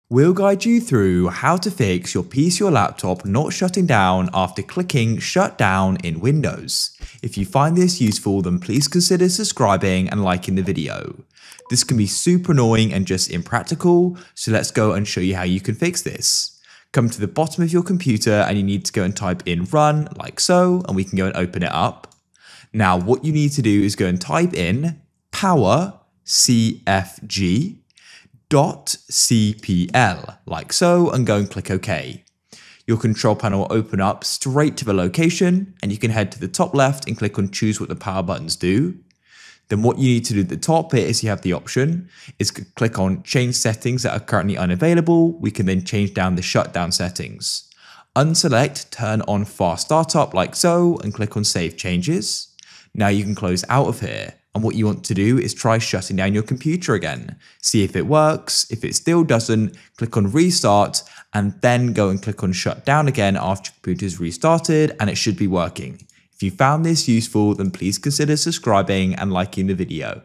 We'll guide you through how to fix your PC or laptop not shutting down after clicking shut down in Windows. If you find this useful, then please consider subscribing and liking the video. This can be super annoying and just impractical, so let's go and show you how you can fix this. Come to the bottom of your computer and you need to go and type in run like so, and we can go and open it up. Now what you need to do is go and type in power cfg.cpl like so and go and click OK. Your control panel will open up straight to the location and you can head to the top left and click on choose what the power buttons do. Then what you need to do at the top here is you have the option is click on change settings that are currently unavailable. We can then change down the shutdown settings. Unselect turn on fast startup like so and click on save changes. Now you can close out of here. And what you want to do is try shutting down your computer again. See if it works. If it still doesn't, click on restart and then go and click on shut down again after your computer is restarted and it should be working. If you found this useful, then please consider subscribing and liking the video.